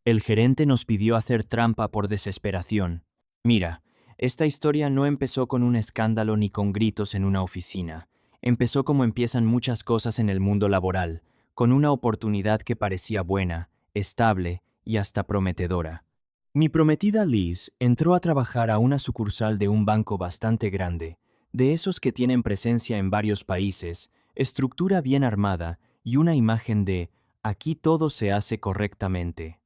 El gerente nos pidió hacer trampa por desesperación. Mira, esta historia no empezó con un escándalo ni con gritos en una oficina. Empezó como empiezan muchas cosas en el mundo laboral, con una oportunidad que parecía buena, estable y hasta prometedora. Mi prometida Liz entró a trabajar a una sucursal de un banco bastante grande, de esos que tienen presencia en varios países, estructura bien armada y una imagen de aquí todo se hace correctamente.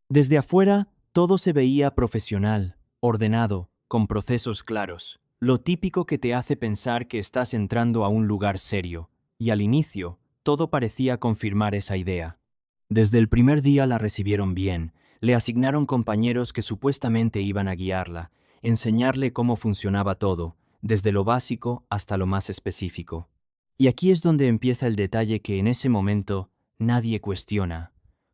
Desde afuera, todo se veía profesional, ordenado, con procesos claros, lo típico que te hace pensar que estás entrando a un lugar serio, y al inicio, todo parecía confirmar esa idea. Desde el primer día la recibieron bien, le asignaron compañeros que supuestamente iban a guiarla, enseñarle cómo funcionaba todo, desde lo básico hasta lo más específico. Y aquí es donde empieza el detalle que en ese momento nadie cuestiona.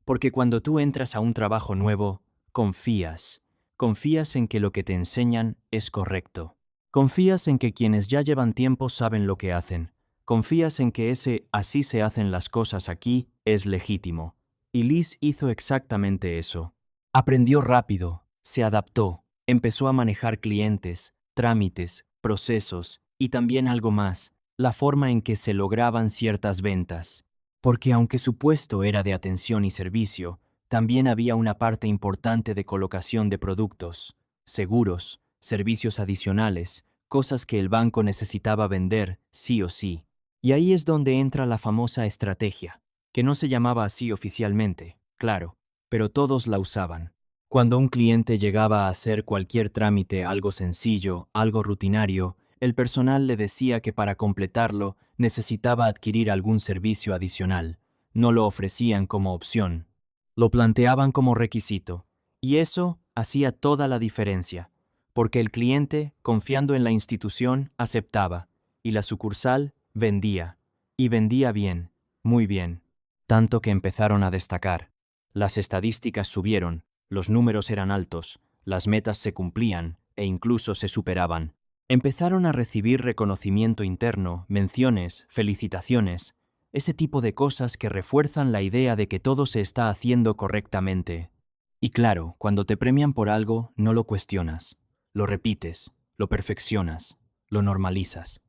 Porque cuando tú entras a un trabajo nuevo, confías. Confías en que lo que te enseñan es correcto. Confías en que quienes ya llevan tiempo saben lo que hacen. Confías en que ese así se hacen las cosas aquí es legítimo. Y Liz hizo exactamente eso. Aprendió rápido, se adaptó, empezó a manejar clientes, trámites, procesos y también algo más, la forma en que se lograban ciertas ventas. Porque aunque su puesto era de atención y servicio, también había una parte importante de colocación de productos, seguros, servicios adicionales, cosas que el banco necesitaba vender sí o sí. Y ahí es donde entra la famosa estrategia, que no se llamaba así oficialmente, claro, pero todos la usaban. Cuando un cliente llegaba a hacer cualquier trámite, algo sencillo, algo rutinario, el personal le decía que para completarlo necesitaba adquirir algún servicio adicional. No lo ofrecían como opción, lo planteaban como requisito. Y eso hacía toda la diferencia, porque el cliente, confiando en la institución, aceptaba, y la sucursal vendía, y vendía bien, muy bien, tanto que empezaron a destacar. Las estadísticas subieron, los números eran altos, las metas se cumplían e incluso se superaban. Empezaron a recibir reconocimiento interno, menciones, felicitaciones, ese tipo de cosas que refuerzan la idea de que todo se está haciendo correctamente. Y claro, cuando te premian por algo, no lo cuestionas, lo repites, lo perfeccionas, lo normalizas.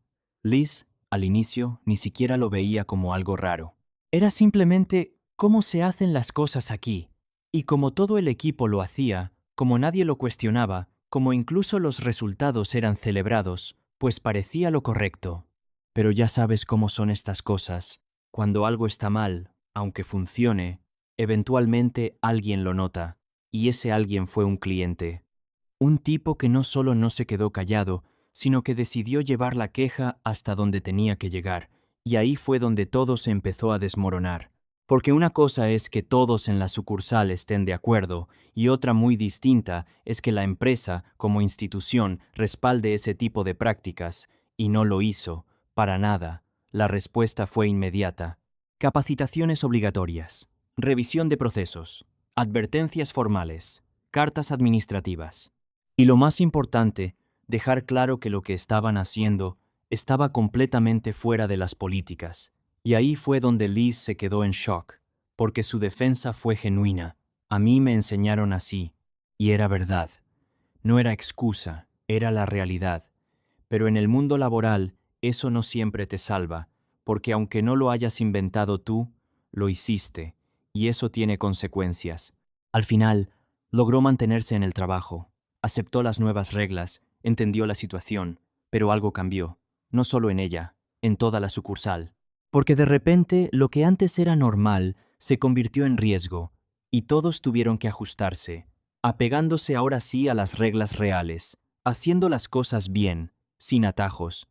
Liz, al inicio, ni siquiera lo veía como algo raro. Era simplemente cómo se hacen las cosas aquí. Y como todo el equipo lo hacía, como nadie lo cuestionaba, como incluso los resultados eran celebrados, pues parecía lo correcto. Pero ya sabes cómo son estas cosas. Cuando algo está mal, aunque funcione, eventualmente alguien lo nota, y ese alguien fue un cliente. Un tipo que no solo no se quedó callado, sino que decidió llevar la queja hasta donde tenía que llegar, y ahí fue donde todo se empezó a desmoronar. Porque una cosa es que todos en la sucursal estén de acuerdo, y otra muy distinta es que la empresa, como institución, respalde ese tipo de prácticas, y no lo hizo, para nada. La respuesta fue inmediata. Capacitaciones obligatorias, revisión de procesos, advertencias formales, cartas administrativas. Y lo más importante, dejar claro que lo que estaban haciendo estaba completamente fuera de las políticas. Y ahí fue donde Liz se quedó en shock, porque su defensa fue genuina. A mí me enseñaron así, y era verdad. No era excusa, era la realidad. Pero en el mundo laboral, eso no siempre te salva, porque aunque no lo hayas inventado tú, lo hiciste, y eso tiene consecuencias. Al final, logró mantenerse en el trabajo, aceptó las nuevas reglas, entendió la situación, pero algo cambió, no solo en ella, en toda la sucursal. Porque de repente lo que antes era normal se convirtió en riesgo, y todos tuvieron que ajustarse, apegándose ahora sí a las reglas reales, haciendo las cosas bien, sin atajos,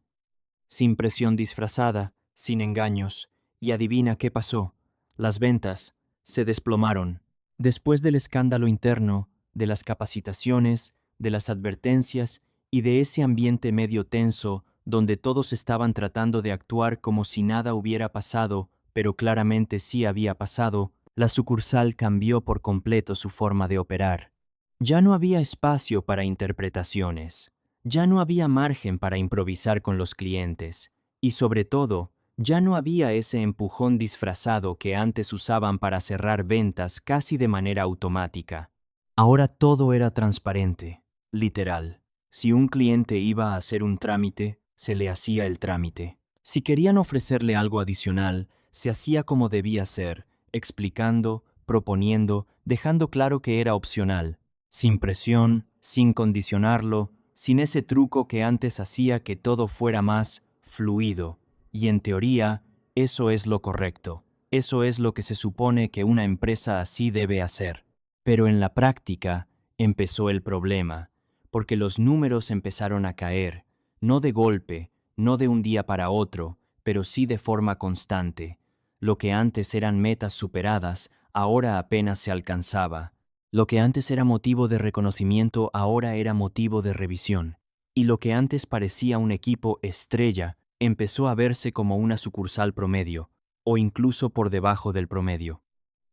sin presión disfrazada, sin engaños. Y adivina qué pasó. Las ventas se desplomaron. Después del escándalo interno, de las capacitaciones, de las advertencias y de ese ambiente medio tenso donde todos estaban tratando de actuar como si nada hubiera pasado, pero claramente sí había pasado, la sucursal cambió por completo su forma de operar. Ya no había espacio para interpretaciones. Ya no había margen para improvisar con los clientes, y sobre todo, Ya no había ese empujón disfrazado que antes usaban para cerrar ventas casi de manera automática. Ahora todo era transparente, literal. Si un cliente iba a hacer un trámite, se le hacía el trámite. Si querían ofrecerle algo adicional, se hacía como debía ser, explicando, proponiendo, dejando claro que era opcional, sin presión, sin condicionarlo, sin ese truco que antes hacía que todo fuera más fluido. Y en teoría, eso es lo correcto. Eso es lo que se supone que una empresa así debe hacer. Pero en la práctica empezó el problema, porque los números empezaron a caer, no de golpe, no de un día para otro, pero sí de forma constante. Lo que antes eran metas superadas, ahora apenas se alcanzaba. Lo que antes era motivo de reconocimiento, ahora era motivo de revisión. Y lo que antes parecía un equipo estrella, empezó a verse como una sucursal promedio, o incluso por debajo del promedio.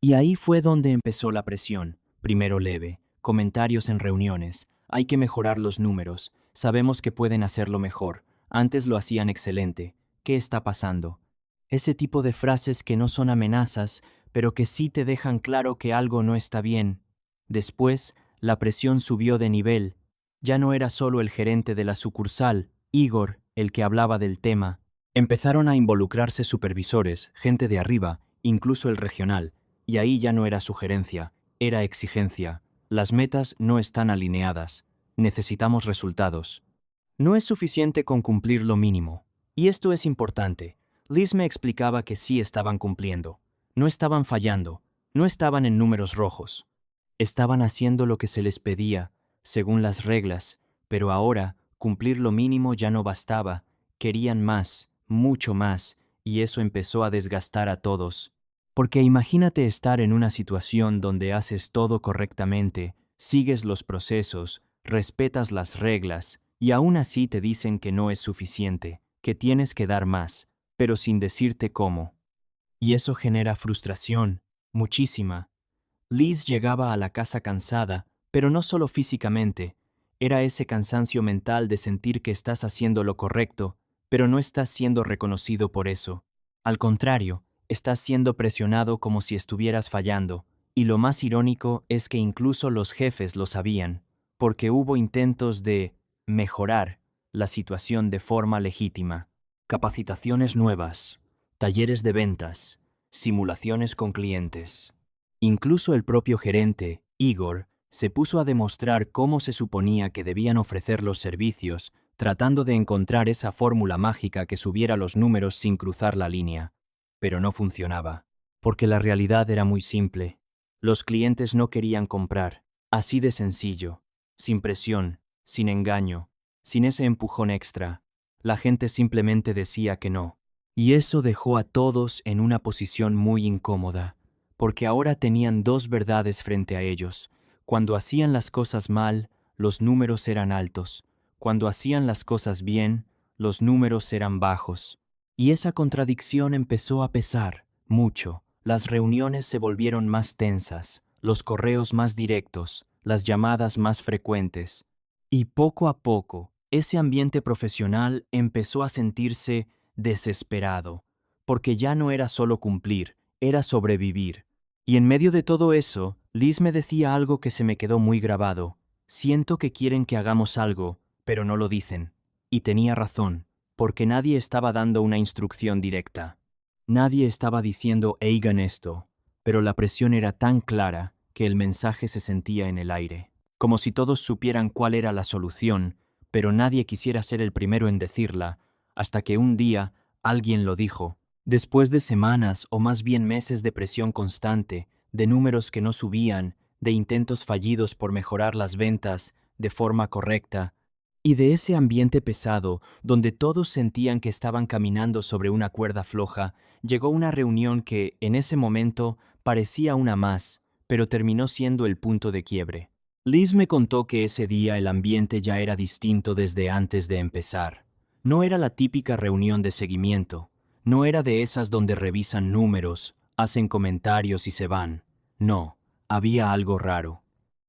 Y ahí fue donde empezó la presión, primero leve, comentarios en reuniones, hay que mejorar los números, sabemos que pueden hacerlo mejor, antes lo hacían excelente, ¿qué está pasando? Ese tipo de frases que no son amenazas, pero que sí te dejan claro que algo no está bien. Después, la presión subió de nivel. Ya no era solo el gerente de la sucursal, Igor, el que hablaba del tema. Empezaron a involucrarse supervisores, gente de arriba, incluso el regional, y ahí ya no era sugerencia, era exigencia. Las metas no están alineadas. Necesitamos resultados. No es suficiente con cumplir lo mínimo. Y esto es importante. Liz me explicaba que sí estaban cumpliendo. No estaban fallando. No estaban en números rojos. Estaban haciendo lo que se les pedía, según las reglas, pero ahora cumplir lo mínimo ya no bastaba. Querían más, mucho más, y eso empezó a desgastar a todos. Porque imagínate estar en una situación donde haces todo correctamente, sigues los procesos, respetas las reglas, y aún así te dicen que no es suficiente, que tienes que dar más, pero sin decirte cómo. Y eso genera frustración, muchísima. Liz llegaba a la casa cansada, pero no solo físicamente, era ese cansancio mental de sentir que estás haciendo lo correcto, pero no estás siendo reconocido por eso. Al contrario, estás siendo presionado como si estuvieras fallando, y lo más irónico es que incluso los jefes lo sabían, porque hubo intentos de mejorar la situación de forma legítima. Capacitaciones nuevas, talleres de ventas, simulaciones con clientes. Incluso el propio gerente, Igor, se puso a demostrar cómo se suponía que debían ofrecer los servicios, tratando de encontrar esa fórmula mágica que subiera los números sin cruzar la línea. Pero no funcionaba, porque la realidad era muy simple. Los clientes no querían comprar, así de sencillo, sin presión, sin engaño, sin ese empujón extra. La gente simplemente decía que no. Y eso dejó a todos en una posición muy incómoda, porque ahora tenían dos verdades frente a ellos. Cuando hacían las cosas mal, los números eran altos. Cuando hacían las cosas bien, los números eran bajos. Y esa contradicción empezó a pesar, mucho. Las reuniones se volvieron más tensas, los correos más directos, las llamadas más frecuentes. Y poco a poco, ese ambiente profesional empezó a sentirse desesperado, porque ya no era solo cumplir, era sobrevivir. Y en medio de todo eso, Liz me decía algo que se me quedó muy grabado. Siento que quieren que hagamos algo, pero no lo dicen. Y tenía razón, porque nadie estaba dando una instrucción directa. Nadie estaba diciendo «Hagan esto», pero la presión era tan clara que el mensaje se sentía en el aire. Como si todos supieran cuál era la solución, pero nadie quisiera ser el primero en decirla, hasta que un día alguien lo dijo. Después de semanas o más bien meses de presión constante, de números que no subían, de intentos fallidos por mejorar las ventas de forma correcta, y de ese ambiente pesado donde todos sentían que estaban caminando sobre una cuerda floja, llegó una reunión que, en ese momento, parecía una más, pero terminó siendo el punto de quiebre. Liz me contó que ese día el ambiente ya era distinto desde antes de empezar. No era la típica reunión de seguimiento. No era de esas donde revisan números, hacen comentarios y se van. No, había algo raro,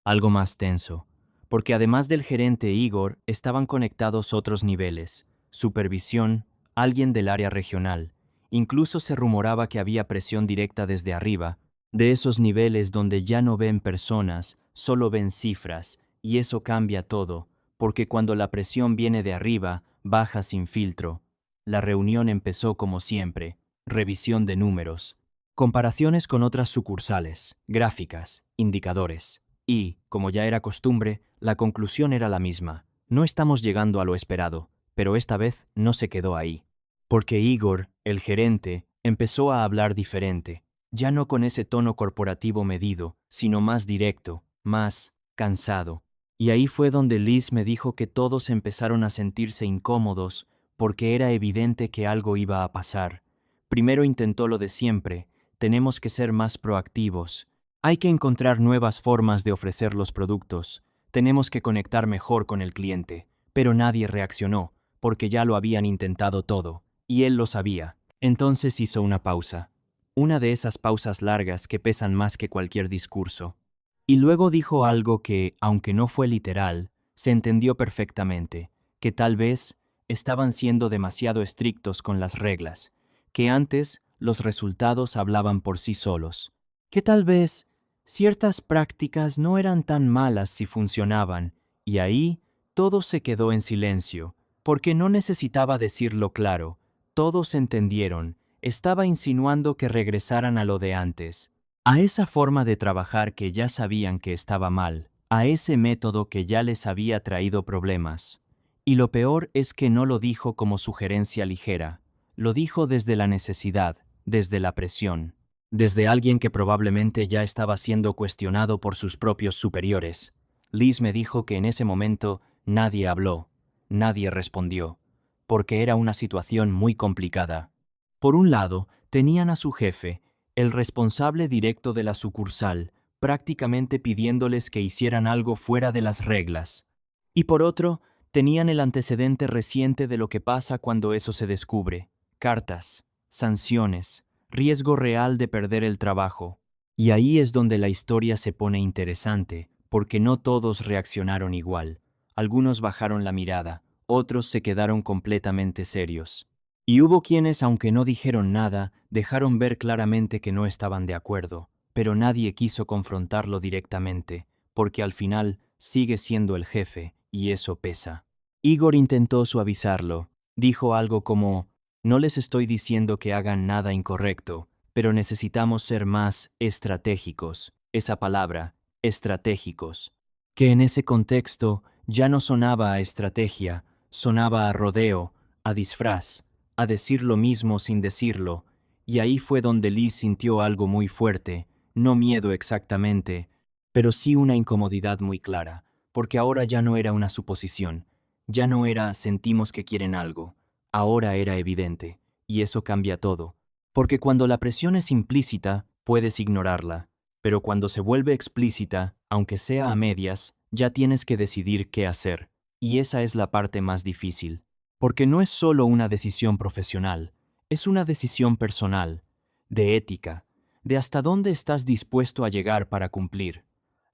algo más tenso, porque además del gerente Igor estaban conectados otros niveles, supervisión, alguien del área regional, Incluso se rumoraba que había presión directa desde arriba, de esos niveles donde ya no ven personas, solo ven cifras, y eso cambia todo, porque cuando la presión viene de arriba, baja sin filtro. La reunión empezó como siempre, revisión de números, comparaciones con otras sucursales, gráficas, indicadores. Y, como ya era costumbre, la conclusión era la misma. No estamos llegando a lo esperado, pero esta vez no se quedó ahí. Porque Igor, el gerente, empezó a hablar diferente, ya no con ese tono corporativo medido, sino más directo, más cansado. Y ahí fue donde Liz me dijo que todos empezaron a sentirse incómodos porque era evidente que algo iba a pasar. Primero intentó lo de siempre, tenemos que ser más proactivos. Hay que encontrar nuevas formas de ofrecer los productos. Tenemos que conectar mejor con el cliente. Pero nadie reaccionó, porque ya lo habían intentado todo, y él lo sabía. Entonces hizo una pausa. Una de esas pausas largas que pesan más que cualquier discurso. Y luego dijo algo que, aunque no fue literal, se entendió perfectamente, que tal vez estaban siendo demasiado estrictos con las reglas, que antes los resultados hablaban por sí solos, que tal vez ciertas prácticas no eran tan malas si funcionaban, y ahí todo se quedó en silencio, porque no necesitaba decirlo claro, todos entendieron, estaba insinuando que regresaran a lo de antes, a esa forma de trabajar que ya sabían que estaba mal, a ese método que ya les había traído problemas. Y lo peor es que no lo dijo como sugerencia ligera, lo dijo desde la necesidad, desde la presión, desde alguien que probablemente ya estaba siendo cuestionado por sus propios superiores. Liz me dijo que en ese momento nadie habló, nadie respondió, porque era una situación muy complicada. Por un lado, tenían a su jefe, el responsable directo de la sucursal, prácticamente pidiéndoles que hicieran algo fuera de las reglas. Y por otro, tenían el antecedente reciente de lo que pasa cuando eso se descubre. Cartas, sanciones, riesgo real de perder el trabajo. Y ahí es donde la historia se pone interesante, porque no todos reaccionaron igual. Algunos bajaron la mirada, otros se quedaron completamente serios. Y hubo quienes, aunque no dijeron nada, dejaron ver claramente que no estaban de acuerdo, pero nadie quiso confrontarlo directamente, porque al final sigue siendo el jefe, y eso pesa. Igor intentó suavizarlo, dijo algo como, no les estoy diciendo que hagan nada incorrecto, pero necesitamos ser más estratégicos, esa palabra, estratégicos, que en ese contexto ya no sonaba a estrategia, sonaba a rodeo, a disfraz, a decir lo mismo sin decirlo, y ahí fue donde Liz sintió algo muy fuerte, no miedo exactamente, pero sí una incomodidad muy clara, porque ahora ya no era una suposición, ya no era sentimos que quieren algo, ahora era evidente, y eso cambia todo, porque cuando la presión es implícita, puedes ignorarla, pero cuando se vuelve explícita, aunque sea a medias, ya tienes que decidir qué hacer, y esa es la parte más difícil. Porque no es solo una decisión profesional, es una decisión personal, de ética, de hasta dónde estás dispuesto a llegar para cumplir.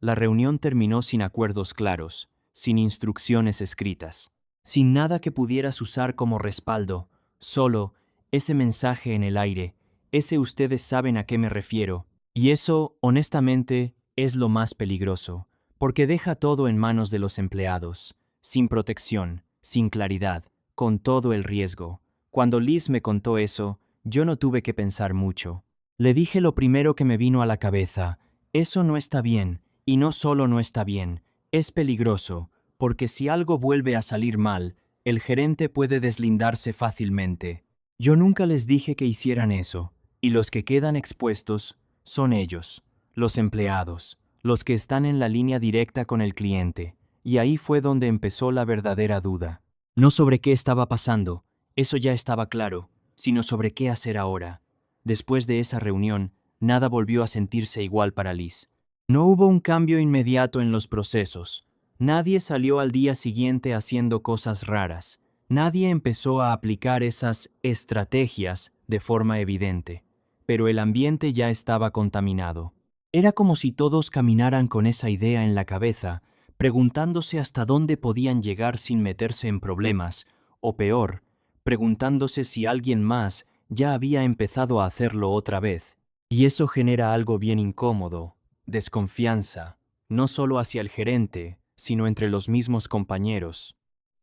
La reunión terminó sin acuerdos claros, sin instrucciones escritas, sin nada que pudieras usar como respaldo, solo ese mensaje en el aire, ese ustedes saben a qué me refiero, y eso, honestamente, es lo más peligroso, porque deja todo en manos de los empleados, sin protección, sin claridad, con todo el riesgo. Cuando Liz me contó eso, yo no tuve que pensar mucho. Le dije lo primero que me vino a la cabeza, eso no está bien, y no solo no está bien, es peligroso, porque si algo vuelve a salir mal, el gerente puede deslindarse fácilmente. Yo nunca les dije que hicieran eso, y los que quedan expuestos son ellos, los empleados, los que están en la línea directa con el cliente, y ahí fue donde empezó la verdadera duda. No sobre qué estaba pasando, eso ya estaba claro, sino sobre qué hacer ahora. Después de esa reunión, nada volvió a sentirse igual para Liz. No hubo un cambio inmediato en los procesos. Nadie salió al día siguiente haciendo cosas raras. Nadie empezó a aplicar esas estrategias de forma evidente. Pero el ambiente ya estaba contaminado. Era como si todos caminaran con esa idea en la cabeza, preguntándose hasta dónde podían llegar sin meterse en problemas, o peor, preguntándose si alguien más ya había empezado a hacerlo otra vez. Y eso genera algo bien incómodo, desconfianza, no solo hacia el gerente, sino entre los mismos compañeros.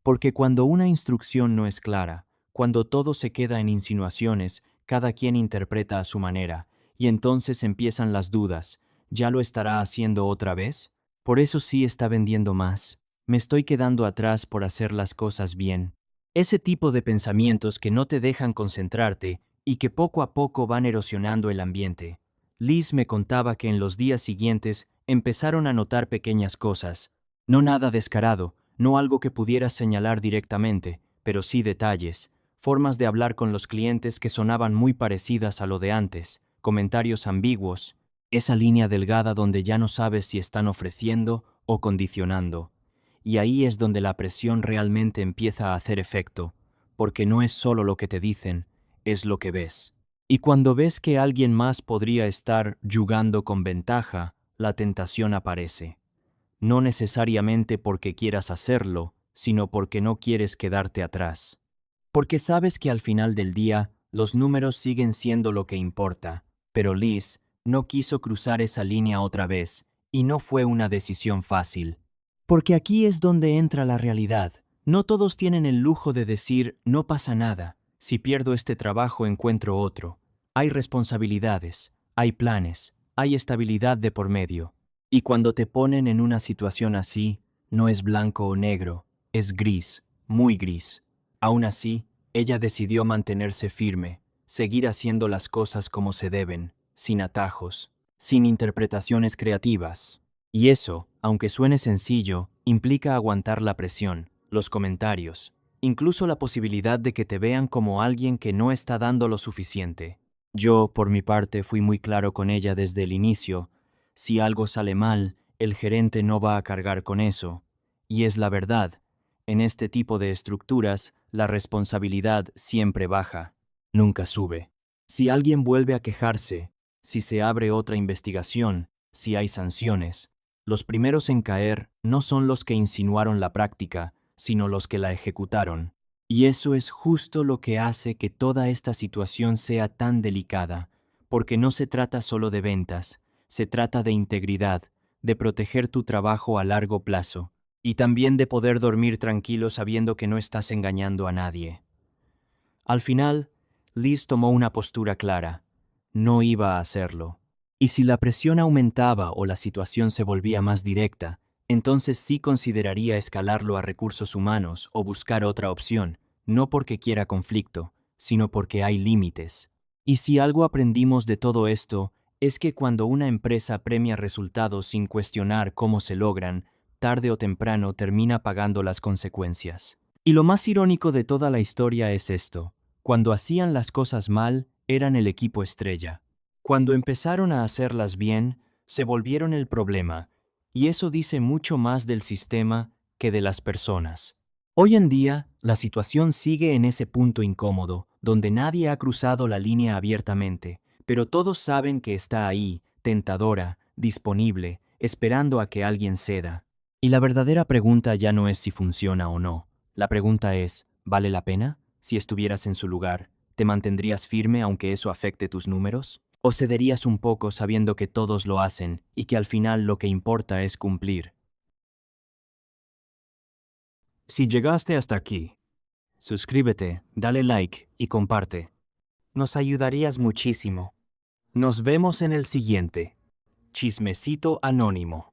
Porque cuando una instrucción no es clara, cuando todo se queda en insinuaciones, cada quien interpreta a su manera, y entonces empiezan las dudas. ¿Ya lo estará haciendo otra vez? Por eso sí está vendiendo más. Me estoy quedando atrás por hacer las cosas bien. Ese tipo de pensamientos que no te dejan concentrarte y que poco a poco van erosionando el ambiente. Liz me contaba que en los días siguientes empezaron a notar pequeñas cosas. No nada descarado, no algo que pudieras señalar directamente, pero sí detalles, formas de hablar con los clientes que sonaban muy parecidas a lo de antes, comentarios ambiguos, esa línea delgada donde ya no sabes si están ofreciendo o condicionando. Y ahí es donde la presión realmente empieza a hacer efecto, porque no es solo lo que te dicen, es lo que ves. Y cuando ves que alguien más podría estar jugando con ventaja, la tentación aparece. No necesariamente porque quieras hacerlo, sino porque no quieres quedarte atrás. Porque sabes que al final del día, los números siguen siendo lo que importa, pero Liz no quiso cruzar esa línea otra vez, y no fue una decisión fácil. Porque aquí es donde entra la realidad. No todos tienen el lujo de decir, no pasa nada, si pierdo este trabajo encuentro otro. Hay responsabilidades, hay planes, hay estabilidad de por medio. Y cuando te ponen en una situación así, no es blanco o negro, es gris, muy gris. Aún así, ella decidió mantenerse firme, seguir haciendo las cosas como se deben, sin atajos, sin interpretaciones creativas. Y eso, aunque suene sencillo, implica aguantar la presión, los comentarios, incluso la posibilidad de que te vean como alguien que no está dando lo suficiente. Yo, por mi parte, fui muy claro con ella desde el inicio. Si algo sale mal, el gerente no va a cargar con eso. Y es la verdad. En este tipo de estructuras, la responsabilidad siempre baja, nunca sube. Si alguien vuelve a quejarse, si se abre otra investigación, si hay sanciones, los primeros en caer no son los que insinuaron la práctica, sino los que la ejecutaron. Y eso es justo lo que hace que toda esta situación sea tan delicada, porque no se trata solo de ventas, se trata de integridad, de proteger tu trabajo a largo plazo, y también de poder dormir tranquilo sabiendo que no estás engañando a nadie. Al final, Liz tomó una postura clara. No iba a hacerlo. Y si la presión aumentaba o la situación se volvía más directa, entonces sí consideraría escalarlo a recursos humanos o buscar otra opción, no porque quiera conflicto, sino porque hay límites. Y si algo aprendimos de todo esto, es que cuando una empresa premia resultados sin cuestionar cómo se logran, tarde o temprano termina pagando las consecuencias. Y lo más irónico de toda la historia es esto: cuando hacían las cosas mal, eran el equipo estrella. Cuando empezaron a hacerlas bien, se volvieron el problema, y eso dice mucho más del sistema que de las personas. Hoy en día, la situación sigue en ese punto incómodo, donde nadie ha cruzado la línea abiertamente, pero todos saben que está ahí, tentadora, disponible, esperando a que alguien ceda. Y la verdadera pregunta ya no es si funciona o no. La pregunta es, ¿vale la pena? Si estuvieras en su lugar, ¿te mantendrías firme aunque eso afecte tus números? ¿O cederías un poco sabiendo que todos lo hacen y que al final lo que importa es cumplir? Si llegaste hasta aquí, suscríbete, dale like y comparte. Nos ayudarías muchísimo. Nos vemos en el siguiente. Chismecito Anónimo.